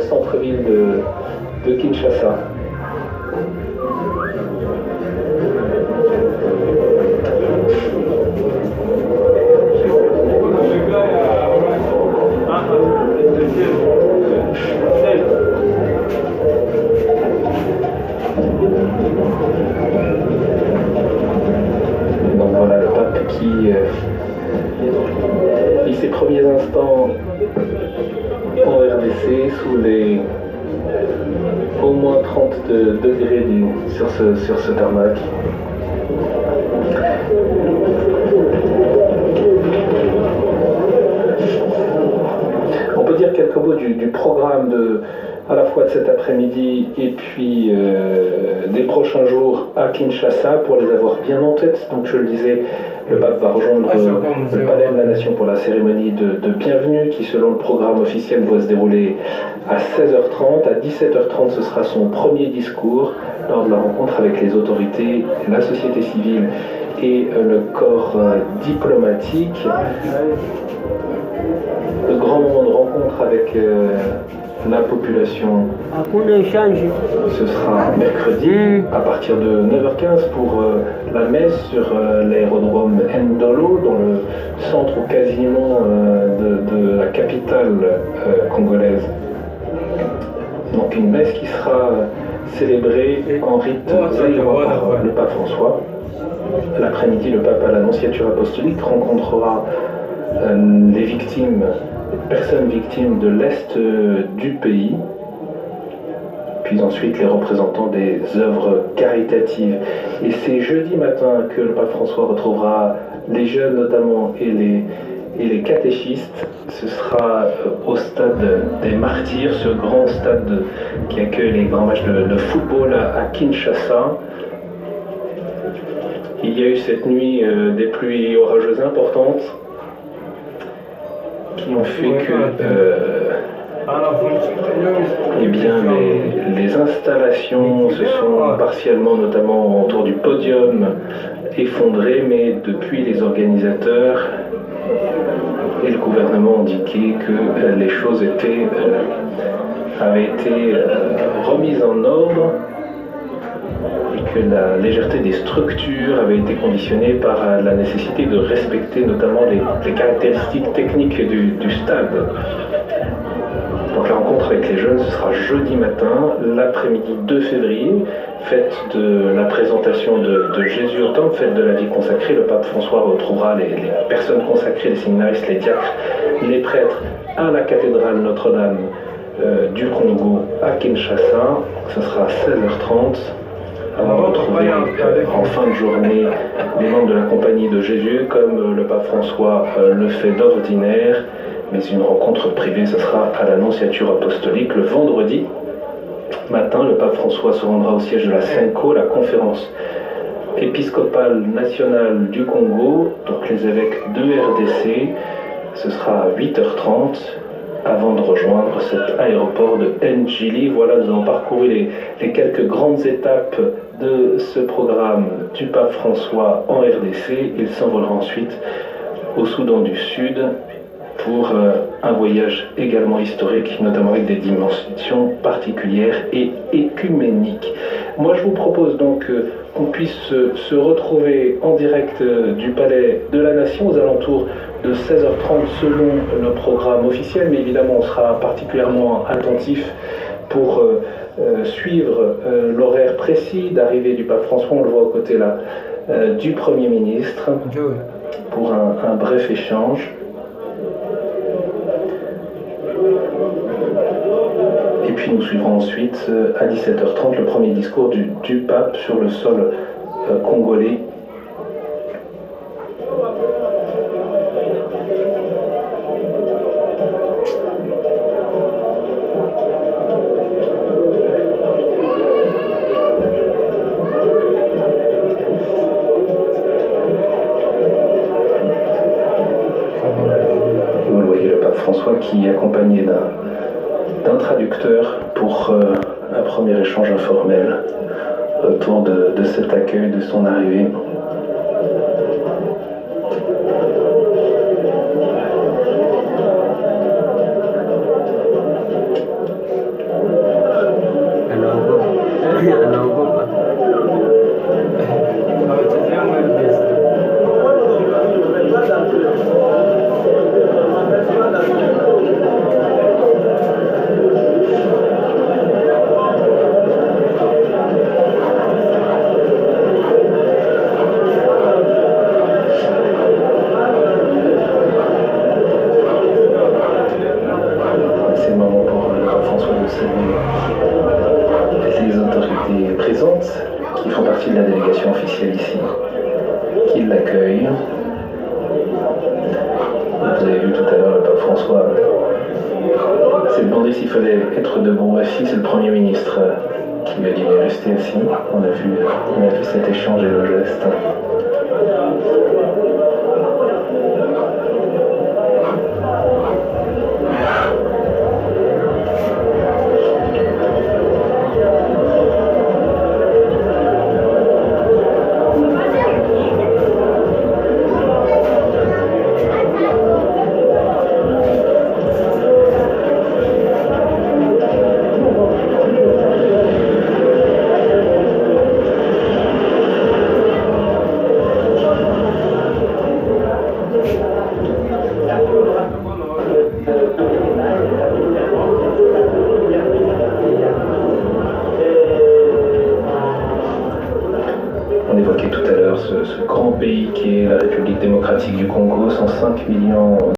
centre-ville de Kinshasa. Donc voilà le pape qui vit ses premiers instants en RDC sous les au moins 30 degrés sur ce tarmac. On peut dire quelques mots du programme à la fois de cet après-midi et puis des prochains jours à Kinshasa pour les avoir bien en tête. Donc je le disais, le pape va rejoindre le Palais de la Nation pour la cérémonie de bienvenue qui, selon le programme officiel, doit se dérouler à 16h30. À 17h30, ce sera son premier discours lors de la rencontre avec les autorités, la société civile et le corps diplomatique. Le grand moment de rencontre avec la population, ce sera mercredi à partir de 9h15 pour la messe sur l'aérodrome Ndolo, dans le centre quasiment de la capitale congolaise. Donc une messe qui sera célébrée en rite zaïrois par le pape François. L'après-midi, le pape à l'Annonciature apostolique rencontrera les personnes victimes de l'Est du pays, puis ensuite les représentants des œuvres caritatives. Et c'est jeudi matin que le pape François retrouvera les jeunes notamment et les catéchistes. Ce sera au stade des Martyrs, ce grand stade qui accueille les grands matchs de football à Kinshasa. Il y a eu cette nuit des pluies orageuses importantes qui ont fait que eh bien, les installations se sont partiellement, notamment autour du podium, effondrées, mais depuis les organisateurs et le gouvernement ont indiqué que les choses avaient été remises en ordre et que la légèreté des structures avait été conditionnée par la nécessité de respecter notamment les caractéristiques techniques du stade. Donc la rencontre avec les jeunes, ce sera jeudi matin, l'après-midi 2 février, fête de la présentation de Jésus au temple, fête de la vie consacrée. Le pape François retrouvera les personnes consacrées, les séminaristes, les diacres, les prêtres à la cathédrale Notre-Dame du Congo à Kinshasa. Ce sera à 16h30. On va retrouver en fin de journée les membres de la Compagnie de Jésus, comme le pape François le fait d'ordinaire, mais une rencontre privée, ce sera à l'Annonciature apostolique le vendredi matin. Le pape François se rendra au siège de la CENCO, la conférence épiscopale nationale du Congo, donc les évêques de RDC. Ce sera à 8h30 avant de rejoindre cet aéroport de Njili. Voilà, nous avons parcouru les quelques grandes étapes de ce programme du pape François en RDC. Il s'envolera ensuite au Soudan du Sud pour un voyage également historique, notamment avec des dimensions particulières et écuméniques. Moi, je vous propose donc qu'on puisse se retrouver en direct du Palais de la Nation aux alentours de 16h30 selon le programme officiel, mais évidemment on sera particulièrement attentif pour suivre l'horaire précis d'arrivée du pape François. On le voit aux côtés là du Premier ministre pour un bref échange. Et puis nous suivrons ensuite à 17h30 le premier discours du pape sur le sol congolais. Vous le voyez, le pape François qui est accompagné d'un traducteur pour un premier échange informel autour de cet accueil, de son arrivée. partie de la délégation officielle ici qui l'accueille. Vous avez vu tout à l'heure le pape François s'est demandé s'il fallait être debout ou assis. C'est le Premier ministre qui lui a dit de rester assis. On a vu cet échange et le geste. On évoquait tout à l'heure ce grand pays qui est la République démocratique du Congo, 105 millions